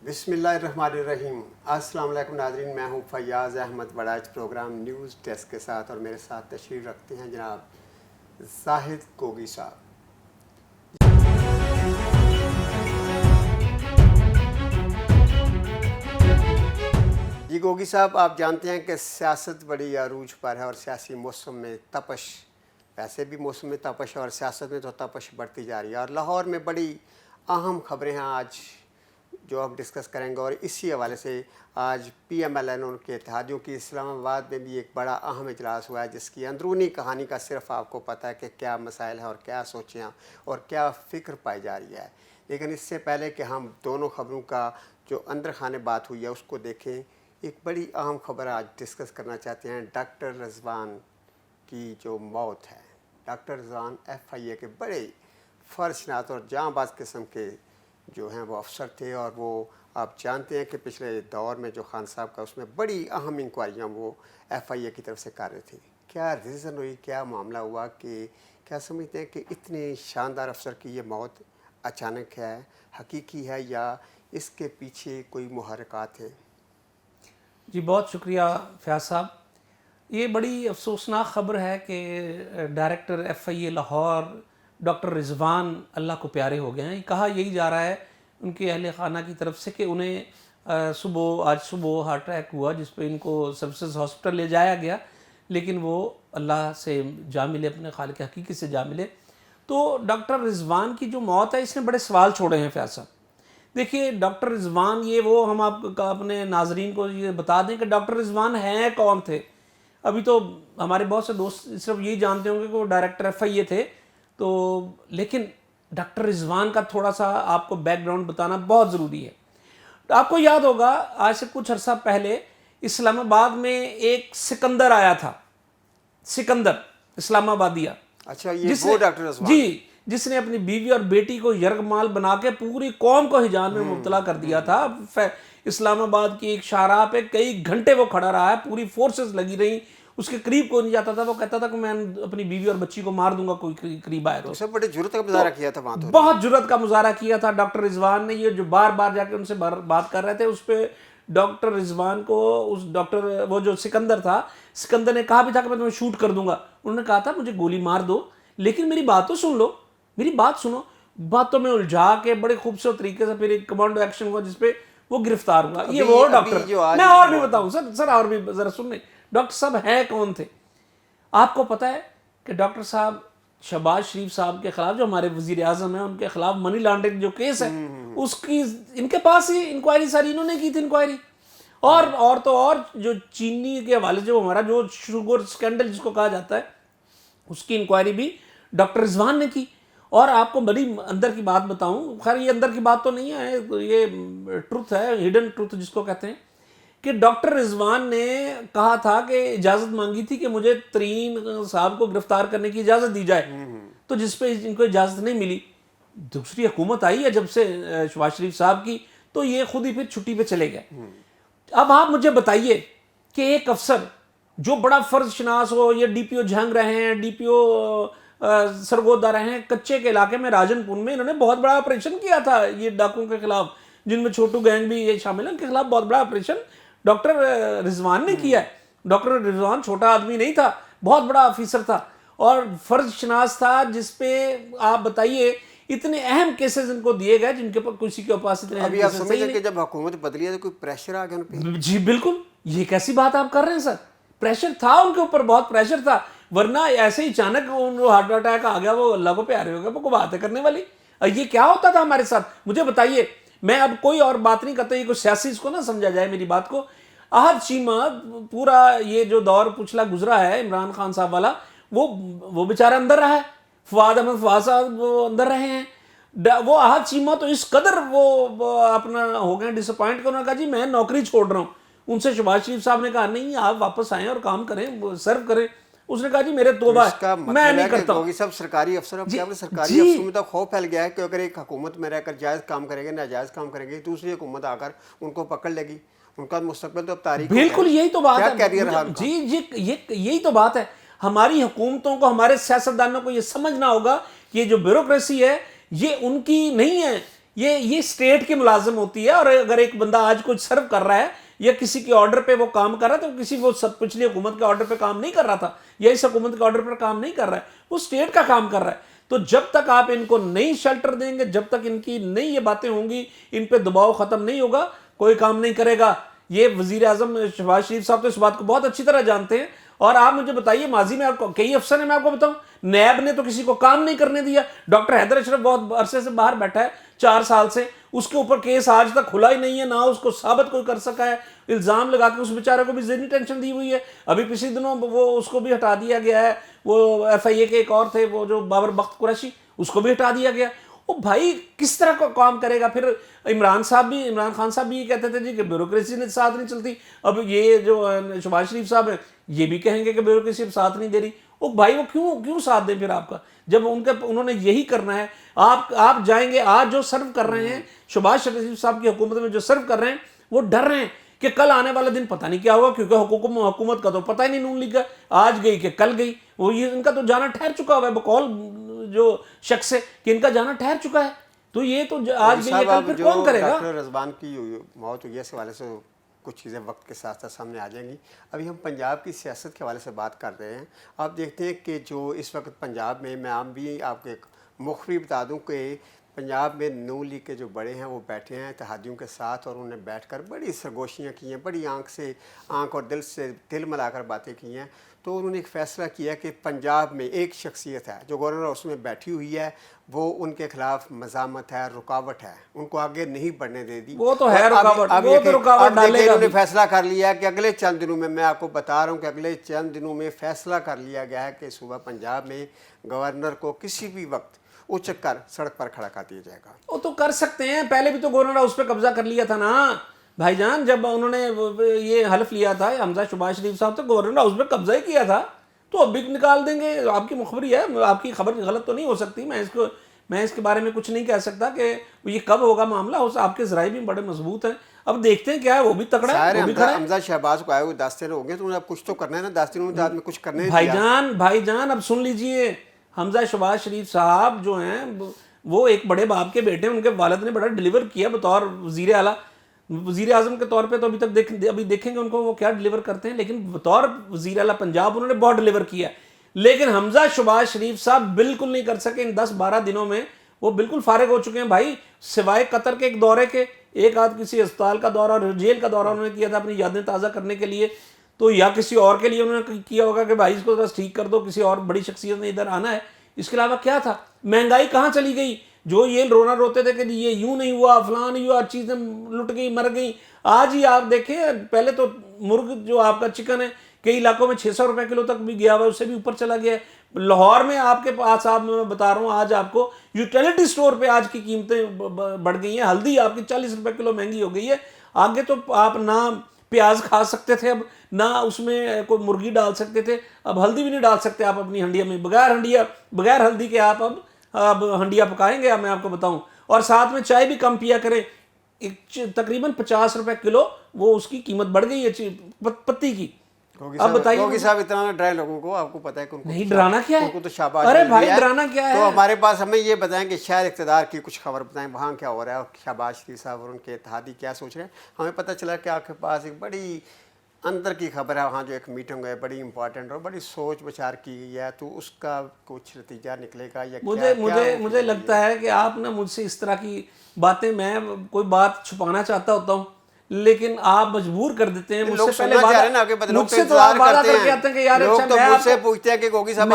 بسم اللہ الرحمن الرحیم۔ السلام علیکم ناظرین، میں ہوں Fayyaz Ahmed Warraich programme news desk کے ساتھ، اور میرے ساتھ تشریف رکھتے ہیں جناب زاہد گوگی صاحب۔ جی گوگی صاحب، آپ جانتے ہیں کہ سیاست بڑی عروج پر ہے اور سیاسی موسم میں تپش، ویسے بھی موسم میں تپش اور سیاست میں تو تپش بڑھتی جا رہی ہے، اور لاہور میں بڑی اہم خبریں ہیں آج جو ہم ڈسکس کریں گے، اور اسی حوالے سے آج پی ایم ایل این کے اتحادیوں کی اسلام آباد میں بھی ایک بڑا اہم اجلاس ہوا ہے، جس کی اندرونی کہانی کا صرف آپ کو پتہ ہے کہ کیا مسائل ہیں اور کیا سوچیں اور کیا فکر پائی جا رہی ہے۔ لیکن اس سے پہلے کہ ہم دونوں خبروں کا جو اندر خانے بات ہوئی ہے اس کو دیکھیں، ایک بڑی اہم خبر آج ڈسکس کرنا چاہتے ہیں، ڈاکٹر رضوان کی جو موت ہے۔ ڈاکٹر رضوان ایف آئی اے کے بڑے فرض شناس اور جاں باز قسم کے جو ہیں وہ افسر تھے، اور وہ آپ جانتے ہیں کہ پچھلے دور میں جو خان صاحب کا اس میں بڑی اہم انکوائریاں وہ ایف آئی اے کی طرف سے کر رہے تھے۔ کیا ریزن ہوئی، کیا معاملہ ہوا، کہ کیا سمجھتے ہیں کہ اتنے شاندار افسر کی یہ موت اچانک ہے، حقیقی ہے، یا اس کے پیچھے کوئی محرکات ہیں؟ جی بہت شکریہ فیاض صاحب۔ یہ بڑی افسوسناک خبر ہے کہ ڈائریکٹر ایف آئی اے لاہور ڈاکٹر رضوان اللہ کو پیارے ہو گئے ہیں۔ کہا یہی جا رہا ہے ان کے اہل خانہ کی طرف سے کہ انہیں آج صبح ہارٹ اٹیک ہوا، جس پہ ان کو سروسز ہاسپٹل لے جایا گیا، لیکن وہ اللہ سے جا ملے، اپنے خالق حقیقی سے جا ملے۔ تو ڈاکٹر رضوان کی جو موت ہے اس نے بڑے سوال چھوڑے ہیں فیاض صاحب۔ دیکھیے ڈاکٹر رضوان، یہ وہ ہم آپ اپنے ناظرین کو یہ بتا دیں کہ ڈاکٹر رضوان ہیں کون تھے۔ ابھی تو ہمارے بہت سے دوست صرف یہی جانتے ہوں گے کہ وہ ڈائریکٹر ایف آئی اے تھے، تو لیکن ڈاکٹر رضوان کا تھوڑا سا آپ کو بیک گراؤنڈ بتانا بہت ضروری ہے۔ آپ کو یاد ہوگا آج سے کچھ عرصہ پہلے اسلام آباد میں ایک سکندر آیا تھا، سکندر اسلام آبادیہ۔ اچھا، یہ وہ ڈاکٹر رضوان؟ جی، جس نے اپنی بیوی اور بیٹی کو یرغمال بنا کے پوری قوم کو ہجان میں مبتلا کر دیا تھا۔ اسلام آباد کی ایک شاہراہ پہ کئی گھنٹے وہ کھڑا رہا ہے، پوری فورسز لگی رہی، اس کے قریب کوئی نہیں جاتا تھا۔ وہ کہتا تھا کہ میں اپنی بیوی اور بچی کو مار دوں گا کوئی قریب آیا تو۔ سب بڑے جرأت کا مظاہرہ کیا تھا وہاں، تو بہت جرأت کا مظاہرہ کیا تھا ڈاکٹر رضوان نے۔ یہ جو بار بار جا کے ان سے بات کر رہے تھے، اس پہ ڈاکٹر رضوان کو وہ جو سکندر تھا، سکندر نے کہا بھی تھا کہ میں تمہیں شوٹ کر دوں گا۔ انہوں نے کہا تھا مجھے گولی مار دو، لیکن میری بات تو سن لو، میری بات سنو۔ باتوں میں الجھا کے بڑے خوبصورت طریقے سے پھر ایک کمانڈو ایکشن ہوا جس پہ وہ گرفتار ہوا۔ یہ وہ ڈاکٹر، میں اور بھی بتاؤں سر اور بھی ذرا سن لیں ڈاکٹر صاحب ہیں کون تھے۔ آپ کو پتہ ہے کہ ڈاکٹر صاحب شہباز شریف صاحب کے خلاف، جو ہمارے وزیر اعظم ہیں، ان کے خلاف منی لانڈرنگ جو کیس ہے، اس کی ان کے پاس ہی انکوائری ساری انہوں نے کی تھی انکوائری۔ اور تو اور جو چینی کے حوالے جو ہمارا جو شوگر سکینڈل جس کو کہا جاتا ہے، اس کی انکوائری بھی ڈاکٹر رضوان نے کی۔ اور آپ کو بڑی اندر کی بات بتاؤں، خیر یہ اندر کی بات تو نہیں ہے، یہ ٹروتھ ہے، ہڈن ٹروتھ جس کو کہتے ہیں، کہ ڈاکٹر رضوان نے کہا تھا کہ اجازت مانگی تھی کہ مجھے ترین صاحب کو گرفتار کرنے کی اجازت دی جائے، تو جس پہ ان کو اجازت نہیں ملی۔ دوسری حکومت آئی ہے جب سے شہباز شریف صاحب کی، تو یہ خود ہی پھر چھٹی پہ چلے گئے۔ اب آپ مجھے بتائیے کہ ایک افسر جو بڑا فرض شناس ہو، یہ ڈی پی او جھنگ رہے ہیں، ڈی پی او سرگودا رہے ہیں، کچے کے علاقے میں راجن پور میں انہوں نے بہت بڑا آپریشن کیا تھا یہ ڈاکوؤں کے خلاف، جن میں چھوٹو گینگ بھی یہ شامل ہے، ان کے خلاف بہت بڑا آپریشن ڈاکٹر رضوان نے کیا ہے۔ ڈاکٹر رضوان چھوٹا آدمی نہیں تھا، بہت بڑا آفیسر تھا اور فرض شناس تھا، جس پہ آپ بتائیے اتنے اہم کیسز ان کو دیے گئے جن کے پر کسی کے پاس اتنے اہم ابھی آپ سمجھیں کہ جب حکومت بدلی ہے تو کوئی پریشر آ گیا ان پہ؟ جی بالکل، یہ کیسی بات آپ کر رہے ہیں سر؟ پریشر تھا ان کے اوپر، بہت پریشر تھا، ورنہ ایسے ہی اچانک ان کو ہارٹ اٹیک آ گیا، وہ اللہ کو پیارے ہو گئے، وہ کو باتیں کرنے والی۔ یہ کیا ہوتا تھا ہمارے ساتھ مجھے بتائیے۔ میں اب کوئی اور بات نہیں کرتا، یہ کوئی سیاسی اس کو نہ سمجھا جائے میری بات کو۔ احد چیمہ پورا یہ جو دور پچھلا گزرا ہے عمران خان صاحب والا، وہ بیچارہ اندر رہا ہے، فواد احمد فواد صاحب وہ اندر رہے ہیں۔ وہ احد چیمہ تو اس قدر وہ اپنا ہو گئے ڈس اپوائنٹ کہ انہوں نے کہا جی میں نوکری چھوڑ رہا ہوں۔ ان سے شہباز شریف صاحب نے کہا نہیں آپ واپس آئیں اور کام کریں، سرو کریں۔ اس نے کہا جی میرے توبہ ہے، میں نہیں کرتا ہوں۔ سب سرکاری افسر، اب کیا سرکاری افسروں میں تو خوف پھیل گیا ہے کہ اگر ایک حکومت میں رہ کر جائز کام کریں گے، ناجائز کام کریں گے، دوسری حکومت آ کر ان کو پکڑ لے گی، ان کا مستقبل تو اب تاریخ۔ بالکل یہی تو بات ہے جی، یہی تو بات ہے۔ ہماری حکومتوں کو، ہمارے سیاستدانوں کو یہ سمجھنا ہوگا کہ یہ جو بیوروکریسی ہے یہ ان کی نہیں ہے، یہ اسٹیٹ کی ملازم ہوتی ہے، اور اگر ایک بندہ آج کچھ سرو کر رہا ہے یا کسی کے آرڈر پہ وہ کام کر رہا ہے تو کسی وہ سب پچھلی حکومت کے آرڈر پہ کام نہیں کر رہا تھا یا اس حکومت کے آرڈر پر کام نہیں کر رہا ہے، وہ اسٹیٹ کا کام کر رہا ہے. تو جب تک آپ ان کو نہیں شیلٹر دیں گے، جب تک ان کی نہیں یہ باتیں ہوں گی، ان پہ دباؤ ختم نہیں ہوگا، کوئی کام نہیں کرے گا. یہ وزیر اعظم شہباز شریف صاحب تو اس بات کو بہت اچھی طرح جانتے ہیں. اور آپ مجھے بتائیے، ماضی میں آپ کو کئی افسر ہیں، میں آپ کو بتاؤں، نیب نے تو کسی کو کام نہیں کرنے دیا. ڈاکٹر حیدر اشرف بہت عرصے سے باہر بیٹھا ہے، 4 سال سے، اس کے اوپر کیس آج تک کھلا ہی نہیں ہے، نہ اس کو ثابت کوئی کر سکا ہے. الزام لگا کے اس بیچارے کو بھی ذہنی ٹینشن دی ہوئی ہے. ابھی پچھلے دنوں وہ اس کو بھی ہٹا دیا گیا ہے. وہ ایف آئی اے کے ایک اور تھے، وہ جو بابر بخت قریشی، اس کو بھی ہٹا دیا گیا. وہ بھائی کس طرح کا کام کرے گا؟ پھر عمران خان صاحب بھی یہ کہتے تھے جی کہ بیوروکریسی نے ساتھ نہیں چلتی. اب یہ جو شہباز شریف صاحب ہیں یہ بھی کہیں گے کہ بیوروکریسی ساتھ نہیں دے رہی. وہ بھائی وہ کیوں ساتھ دیں پھر آپ کا، جب انہوں نے یہی کرنا ہے. آپ جائیں گے، آج جو سرو کر رہے ہیں شہباز شریف صاحب کی حکومت میں جو سرو کر رہے ہیں، وہ ڈر رہے ہیں کہ کل آنے والا دن پتہ نہیں کیا ہوگا، کیونکہ حکومت کا تو پتہ ہی نہیں نون لیگ کا آج گئی کہ کل گئی. وہ یہ ان کا تو جانا ٹھہر چکا ہوا ہے، بقول جو شخص ہے کہ ان کا جانا ٹھہر چکا ہے. تو یہ تو آج گئی ہے کل پھر کون کرے گا؟ ڈاکٹر رضوان کی موت ہوئی ہے، اس حوالے سے کچھ چیزیں وقت کے ساتھ ساتھ سامنے آ جائیں گی. ابھی ہم پنجاب کی سیاست کے حوالے سے بات کر رہے ہیں. آپ دیکھتے ہیں کہ جو اس وقت پنجاب میں آپ بھی آپ کو ایک مخفی بتا دوں کہ پنجاب میں نون لیگ کے جو بڑے ہیں وہ بیٹھے ہیں اتحادیوں کے ساتھ، اور انہوں نے بیٹھ کر بڑی سرگوشیاں کی ہیں، بڑی آنکھ اور دل سے دل ملا کر باتیں کی ہیں. تو انہوں نے ایک فیصلہ کیا کہ پنجاب میں ایک شخصیت ہے جو گورنر ہاؤس میں بیٹھی ہوئی ہے، وہ ان کے خلاف مزاحمت ہے، رکاوٹ ہے، ان کو آگے نہیں بڑھنے دے دی. وہ تو ہے رکاوٹ، وہ تو رکاوٹ ڈالے گا. انہوں نے فیصلہ کر لیا ہے کہ اگلے چند دنوں میں آپ کو بتا رہا ہوں کہ اگلے چند دنوں میں فیصلہ کر لیا گیا ہے کہ صوبہ پنجاب میں گورنر کو کسی بھی وقت اچک کر سڑک پر کھڑا کر دیا جائے گا. وہ تو کر سکتے ہیں، پہلے بھی تو گورنر ہاؤس پہ قبضہ کر لیا تھا نا بھائی جان. جب انہوں نے یہ حلف لیا تھا حمزہ شہباز شریف صاحب، تو گورنر ہاؤس پہ قبضہ ہی کیا تھا. تو اب بھی نکال دیں گے. آپ کی مخبری ہے، آپ کی خبر غلط تو نہیں ہو سکتی. میں اس کے بارے میں کچھ نہیں کہہ سکتا کہ یہ کب ہوگا معاملہ. آپ کے ذرائع بھی بڑے مضبوط ہیں. اب دیکھتے ہیں کیا ہے، وہ بھی تکڑا ہے، وہ بھی کھڑا ہے. حمزہ شہباز کو آئے ہوئے 10 دن ہو گئے، تو انہیں اب کچھ تو کرنا ہے نا. 10 دنوں میں کچھ کرنے بھائی جان اب سن لیجئے، حمزہ شہباز شریف صاحب جو ہیں وہ ایک بڑے باپ کے بیٹے ہیں. ان کے والد نے بڑا ڈیلیور کیا بطور وزیر اعلیٰ، وزیر اعظم کے طور پہ تو ابھی دیکھیں گے ان کو وہ کیا ڈیلیور کرتے ہیں، لیکن بطور وزیر اعلیٰ پنجاب انہوں نے بہت ڈیلیور کیا. لیکن حمزہ شہباز شریف صاحب بالکل نہیں کر سکے. ان 10-12 دنوں میں وہ بالکل فارغ ہو چکے ہیں بھائی. سوائے قطر کے ایک دورے کے، ایک آدھ کسی اسپتال کا دورہ اور جیل کا دورہ انہوں نے کیا تھا اپنی یادیں تازہ کرنے کے لیے، تو یا کسی اور کے لیے انہوں نے کیا ہوگا کہ بھائی اس کو بس ٹھیک کر دو، کسی اور بڑی شخصیت نے ادھر آنا ہے. اس کے علاوہ کیا تھا؟ مہنگائی کہاں چلی گئی؟ جو یہ رونا روتے تھے کہ یہ یوں نہیں ہوا، فلاں نہیں ہوا، چیزیں لٹ گئی، مر گئیں. آج ہی آپ دیکھیں، پہلے تو مرغ جو آپ کا چکن ہے کئی علاقوں میں 600 روپے کلو تک بھی گیا ہوا ہے، اس سے بھی اوپر چلا گیا ہے. لاہور میں آپ کے پاس میں بتا رہا ہوں آج آپ کو یوٹیلیٹی سٹور پہ آج کی قیمتیں بڑھ گئی ہیں. ہلدی آپ کی 40 روپے کلو مہنگی ہو گئی ہے. آگے تو آپ نہ پیاز کھا سکتے تھے، اب نہ اس میں کوئی مرغی ڈال سکتے تھے، اب ہلدی بھی نہیں ڈال سکتے آپ اپنی ہنڈیا میں. بغیر ہلدی کے آپ اب ہنڈیا پکائیں گے، میں آپ کو بتاؤں. اور ساتھ میں چائے بھی کم پیا کریں. تقریباً 50 روپے کلو وہ اس کی قیمت بڑھ گئی ہے پتی کی. اب بتائیے گوگی صاحب اتنا ڈرائے لوگوں کو، آپ کو پتہ ہے کہ نہیں ڈرانا کیا ہے، ان کو تو شاباش. ارے بھائی ڈرانا کیا ہے؟ تو ہمارے پاس ہمیں یہ بتائیں کہ شہر اقتدار کی کچھ خبر بتائیں، وہاں کیا ہو رہا ہے، اور شہباز شریف صاحب اور ان کے اتحادی کیا سوچ رہے ہیں. ہمیں پتہ چلا کہ آپ کے پاس ایک بڑی اندر کی خبر ہے، وہاں جو ایک میٹنگ ہے بڑی امپورٹنٹ اور بڑی سوچ بچار کی گئی ہے، تو اس کا کچھ نتیجہ نکلے گا یا مجھے لگتا ہے کہ آپ نا مجھ سے اس طرح کی باتیں، میں کوئی بات چھپانا چاہتا ہوتا ہوں لیکن آپ مجبور کر دیتے ہیں. مجھ سے پہلے مجھ سے تو آپ وعدہ کر کے آتے ہیں کہ یار میں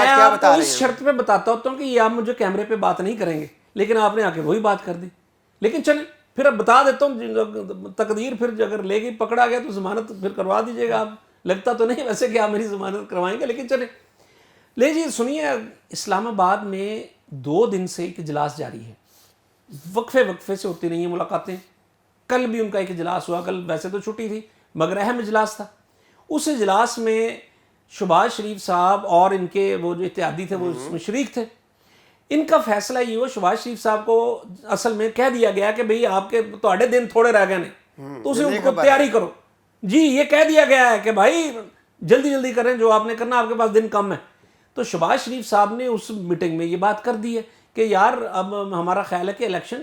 آپ کو اس شرط پہ بتاتا ہوتا ہوں کہ یہ آپ مجھے کیمرے پہ بات نہیں کریں گے، لیکن آپ نے آ کے وہی بات کر دی. لیکن چلیں پھر اب بتا دیتا ہوں، تقدیر پھر اگر لے گئی، پکڑا گیا تو ضمانت پھر کروا دیجیے گا. آپ لگتا تو نہیں ویسے کہ آپ میری ضمانت کروائیں گے، لیکن چلیں لے جی. سنیے، اسلام آباد میں 2 دن سے ایک اجلاس جاری ہے، وقفے سے ہوتی نہیں ہیں ملاقاتیں. کل بھی ان کا ایک اجلاس ہوا، کل ویسے تو چھٹی تھی مگر اہم اجلاس تھا. اس اجلاس میں شہباز شریف صاحب اور ان کے وہ جو اتحادی تھے وہ اس میں شریک تھے. ان کا فیصلہ یہ ہوا، شہباز شریف صاحب کو اصل میں کہہ دیا گیا کہ بھئی آپ کے تھوڑے دن تھوڑے رہ گئے ہیں تو اسے ان کو تیاری کرو. جی یہ کہہ دیا گیا ہے کہ بھائی جلدی کریں، جو آپ نے کرنا، آپ کے پاس دن کم ہے. تو شہباز شریف صاحب نے اس میٹنگ میں یہ بات کر دی ہے کہ یار اب ہمارا خیال ہے کہ الیکشن